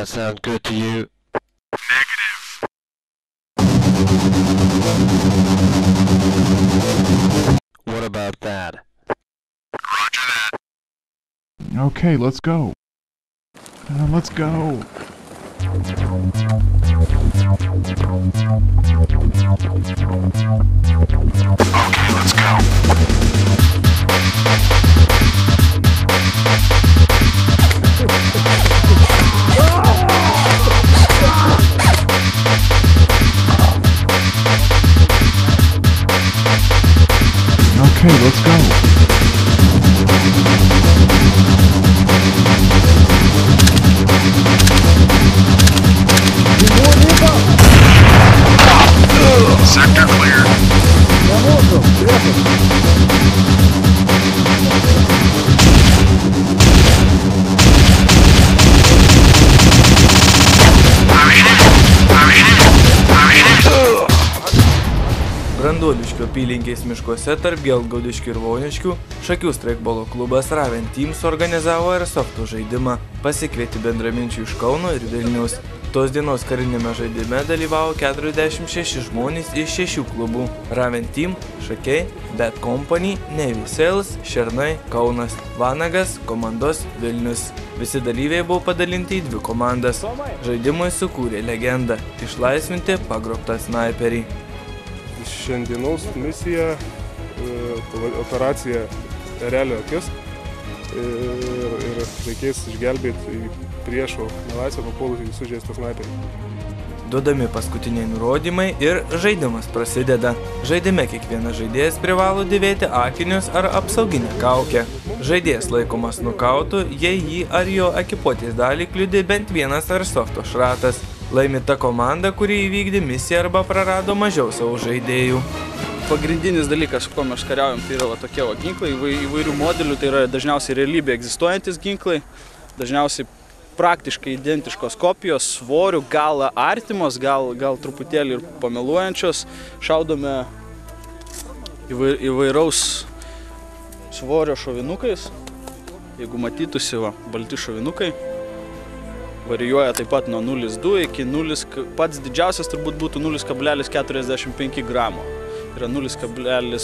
that sound good to you? Negative. What about that? Roger that. Okay, let's go. Let's go. Okay, let's go. Okay, let's go. Sector clear. Branduoliškių apylinkės miškuose tarp Gelgaudiškių ir Voniškių Šakių straikbolo klubas Raven Team suorganizavo Airsoftų žaidimą, pasikvietė bendraminčių iš Kauno ir Vilniaus. Tos dienos karinėme žaidime dalyvavo 46 žmonės iš 6 klubų – Raven Team, Šakiai, Bad Company, Navy Sales, Šernai, Kaunas, Vanagas, komandos Vilnius. Visi dalyviai buvo padalinti į 2 komandas. Žaidimui sukūrė legendą – išlaisvinti pagrobtą snaiperį. Šiandienos misija, operacija Erelio akis ir reikės išgelbėti priešo nelaisvę papuolusį sužeistą snaiperį. Duodami paskutiniai nurodymai ir žaidimas prasideda. Žaidime kiekvienas žaidėjas privalo dėvėti akinius ar apsauginę kaukę. Žaidėjas laikomas nukautu, jei jį ar jo ekipuotės dalį kliudė bent vienas Airsofto šratas. Laimi ta komanda, kuri įvykdė misiją arba prarado mažiau savo žaidėjų. Pagrindinis dalykas, su kuo mes kariaujam, tai yra tokie ginklai, įvairių modelių, tai yra dažniausiai realybėje egzistuojantis ginklai, dažniausiai praktiškai identiškos kopijos, svorių, gal artimos, gal truputėlį ir pameluojančios. Šaudome įvairaus svorio šovinukais, jeigu matytųsi, balti šovinukai. Varijuoja taip pat nuo 0,2 iki 0, pats didžiausias turbūt būtų 0,45 gramo. Yra 0,2,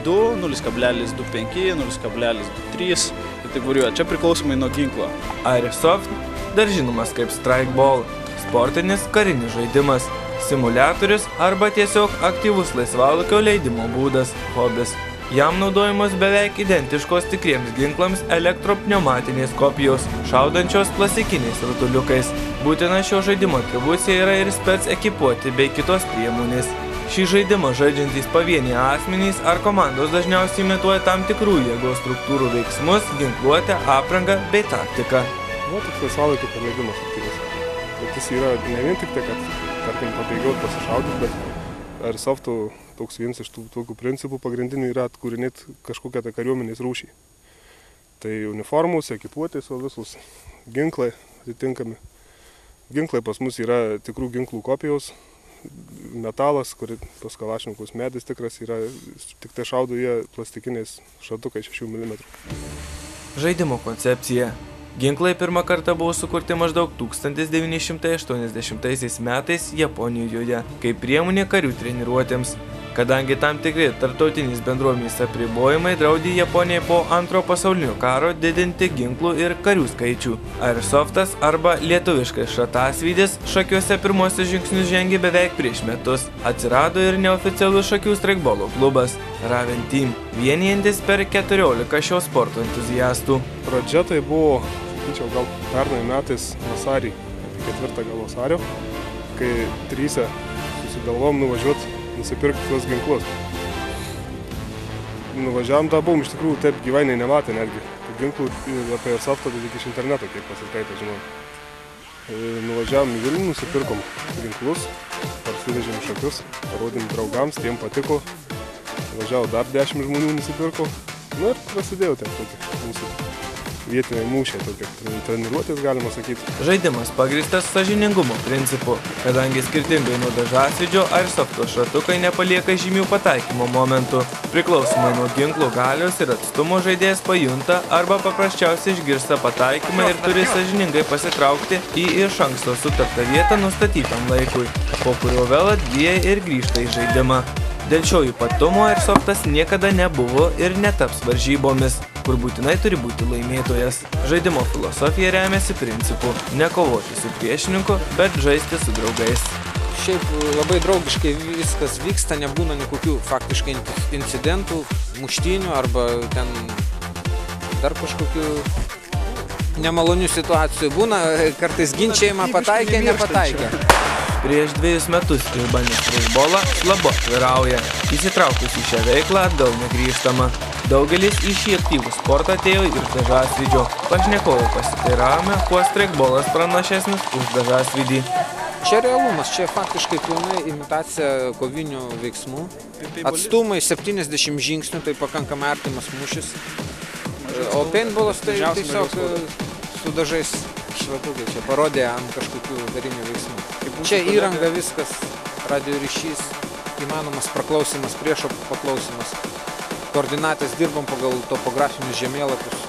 0,25, 0,23 ir taip varijuoja. Čia priklausomai nuo ginklo. Airsoft dar žinomas kaip Strikeball, sportinis karinis žaidimas, simuliatorius arba tiesiog aktyvus laisvalaikio leidimo būdas, hobis. Jam naudojamos beveik identiškos tikriems ginklams elektropneumatinės kopijos, šaudančios plastikiniais rutuliukais. Būtina šio žaidimo atribucija yra ir spec ekipuoti bei kitos priemonės. Šį žaidimą žaidžiantys pavieniai asmenys ar komandos dažniausiai imituoja tam tikrų jėgos struktūrų veiksmus, ginkluotę, aprangą bei taktiką. Toks laisvalaikio praleidimas aktyvus. Bet jis yra ne vien tik tai, kad, tarkim, pabėgiot pasišaudyti, bet Airsoftų toks vienas iš tų tokių principų pagrindinių yra atkūrinėti kažkokią tą kariuomenės rūšį. Tai uniformos, ekipuotės, o visus ginklai atitinkami. Ginklai pas mus yra tikrų ginklų kopijos, metalas, kur pas kalašnikus medis tikras yra, tik tai šaudo jie plastikiniais šratukai 6 mm. Žaidimo koncepcija. Ginklai pirmą kartą buvo sukurti maždaug 1980 metais Japonijoje, kaip priemonė karių treniruotėms. Kadangi tam tikri tarptautinės bendruomenės apribojimai draudė Japonijai po Antrojo pasaulinio karo didinti ginklų ir karių skaičių. Airsoftas arba lietuviškai šratasvydis Šakiuose pirmosius žingsnius žengė beveik prieš metus. Atsirado ir neoficialus Šakių straikbolo klubas Raven Team, vienijantis per 14 šio sporto entuziastų. Pradžia tai buvo, sakyčiau, gal pernai metais vasarį, 4 gal vasario, kai tryse susigalvom nuvažiuoti nusipirkti tuos ginklus. Nuvažiavom, tą buvom iš tikrųjų taip gyvai nematę netgi. Ginklų apie Airsoftą tik iš interneto, kiek pasiskaitę, žinau. Nuvažiavom į Vilnių, nusipirkom ginklus, parsivežėm Šakius, parodėm draugams, tiem patiko. Važiavo dar 10 žmonių nusipirko. Nu ir prasidėjo taip mūsų vietiniai mūšiai, tokie treniruotės galima sakyti. Žaidimas pagrįstas sąžiningumo principu, kadangi skirtingai nuo dažasvydžio Airsofto šratukai nepalieka žymių pataikymo momentų. Priklausomai nuo ginklų galios ir atstumo žaidėjas pajunta arba paprasčiausiai išgirsta pataikymą ir turi sąžiningai pasitraukti į iš anksto sutartą vietą nustatytam laikui, po kurio vėl atgyja ir grįžta į žaidimą. Dėl šio ypatumo Airsoftas niekada nebuvo ir netaps varžybomis, kur būtinai turi būti laimėtojas. Žaidimo filosofija remiasi principu nekovoti su priešininku, bet žaisti su draugais. Šiaip labai draugiškai viskas vyksta, nebūna nikokių faktiškai incidentų, muštynių arba ten dar kažkokių nemalonių situacijų. Būna kartais ginčiajama pataikė, nepataikė. Prieš 2 metus išbandęs streikbolą Slabo atvirauja. Įsitraukus į šią veiklą atgal negrįžtama. Daugelis į šį aktyvų sportą atėjo ir dažasvydžio. Pašnekovo pasiteiravome, kuo streikbolas pranašesnis už dažasvydį. Čia realumas, čia faktiškai pilnai imitacija kovinių veiksmų. Atstumai 70 žingsnių, tai pakankamai artimas mūšis. O paintballas tai tiesiog su dažais šratukai, čia parodė ant kažkokių karinių veiksmų. Čia įranga viskas, radio ryšys, įmanomas praklausimas, priešo paklausimas. Koordinatės dirbam pagal topografinius žemėlapius,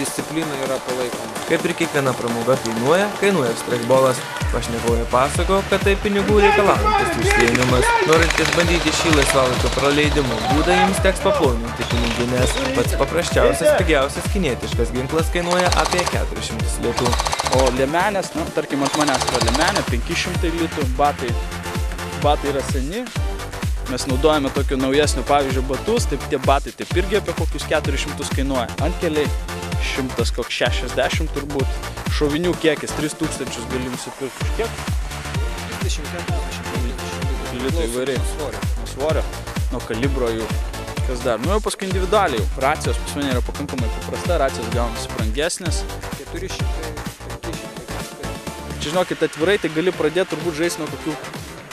disciplina yra palaikoma. Kaip ir kiekviena pramoga kainuoja ir streikbolas. Pašnekovė pasako, kad tai pinigų reikalaujantis užsiėmimas. Norint išbandyti šį laisvalaikio praleidimo būdą, jums teks paploninti pinigines. Pats paprasčiausias, pigiausias kinietiškas ginklas kainuoja apie 400 litų. O liemenės, tarkim, ant manęs yra liemenė, 500 litų, batai yra seni. Mes naudojame tokio naujesnio pavyzdžio batus, taip tie batai taip irgi apie kokius 400 kainuoja. Antkeliai 160 turbūt. Šovinių kiekis 3000 gali nusipirkti už kiek? 30-40 litų įvairiai. Nuo svorio, nuo kalibro jų. Kas dar? Jau paskui individualiai. Racijos pas mane yra pakankamai paprasta, racijos gaunasi brangesnės. 400, 500. Čia žinokit, atvirai tai gali pradėti turbūt žaisti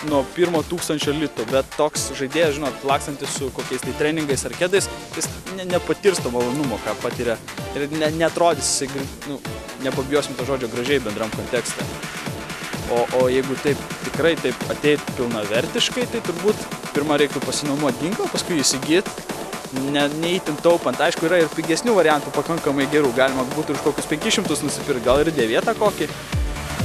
nuo 1000 litų, bet toks žaidėjas, žinot, laksantis su kokiais tai treningais ar kėdais, jis nepatirs to malonumo, ką patiria. Ir netrodys, nepabijosime to žodžio gražiai bendram kontekste. O jeigu taip tikrai taip ateit pilnavertiškai, tai turbūt pirmą reiktų pasinuomoti ginklą, paskui įsigyt, neįtin taupant. Aišku, yra ir pigesnių variantų pakankamai gerų, galima būtų už kokius 500 nusipirkti, gal ir 9 kokį.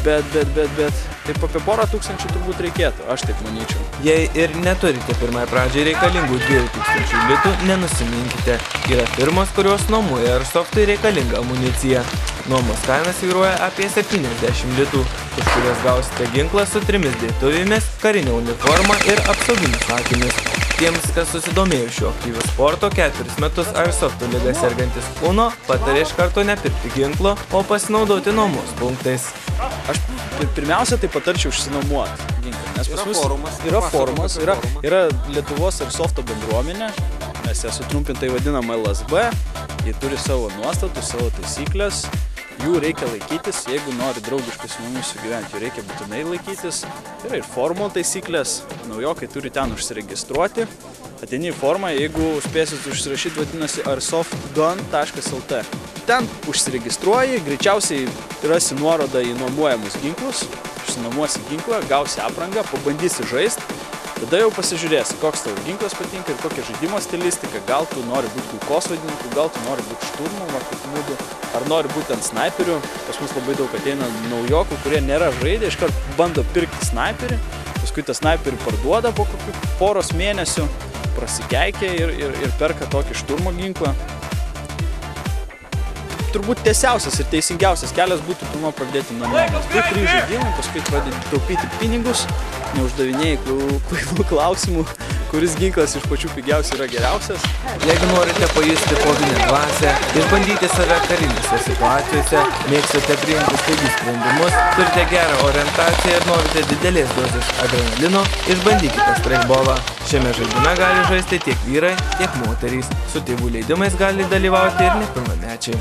Bet taip apie 1000 turbūt reikėtų, aš taip manyčiau. Jei ir neturite pirmai pradžiai reikalingų 2000 litų, nenusiminkite. Yra firmos, kurios nuomoja Airsoftui reikalingą amuniciją. Nuomos kainas vyruoja apie 70 litų, už kurias gausite ginklą su 3 dėtuvėmis, karinę uniformą ir apsauginius akinius. Tiems, kas susidomėjo šiuo aktyviu sporto, 4 metus Airsofto liga sergantis kūno, patarė iš karto nepirkti ginklo, o pasinaudoti nuomos punktais. Aš pirmiausia tai patarčiau išsinuomuoti ginklą, nes pas mus yra forumas, yra Lietuvos Airsofto bendruomenė, mes ją sutrumpintai vadinam LSB, jie turi savo nuostatus, savo taisyklės, jų reikia laikytis, jeigu nori draugiškai su mumis sugyventi, jų reikia būtinai laikytis. Yra ir forumo taisyklės, naujokai turi ten užsiregistruoti. Ateini į formą, jeigu spėsit užsirašyti, vadinasi airsoftgun.lt. Ten užsiregistruoji, greičiausiai rasi nuorodą į nuomojamus ginklus, išsinuomuosi ginklą, gausi aprangą, pabandysi žaisti. Tada jau pasižiūrėsi, koks tavo ginklas patinka ir kokia žaidimo stilistika. Gal tu nori būti kulkosvaidininku, gal tu nori būti šturmu, ar nori būti ant snaiperių. Pas mus labai daug ateina naujokų, kurie nėra žaidę, iškart bando pirkti snaiperį, paskui tą snaiperį parduoda po kokių poros mėnesių, prasikeikia ir perka tokį šturmo ginklą. Turbūt tiesiausias ir teisingiausias kelias būtų pirma pradėti nuo nuomos. 2-3 žaidimų, paskui pradėti taupyti pinigus, neuždavinėjai kvailų klausimų, kuris ginklas iš pačių pigiausių yra geriausias. Jeigu norite pajusti kovinę dvasią, išbandyti save karinėse situacijose, mėgstate priimti staigius sprendimus, turite gerą orientaciją ir norite didelės dozės adrenalino, išbandykite streikbolą. Šiame žaidime gali žaisti tiek vyrai, tiek moterys. Su tėvų leidimais gali dalyvauti ir nepilnamečiai.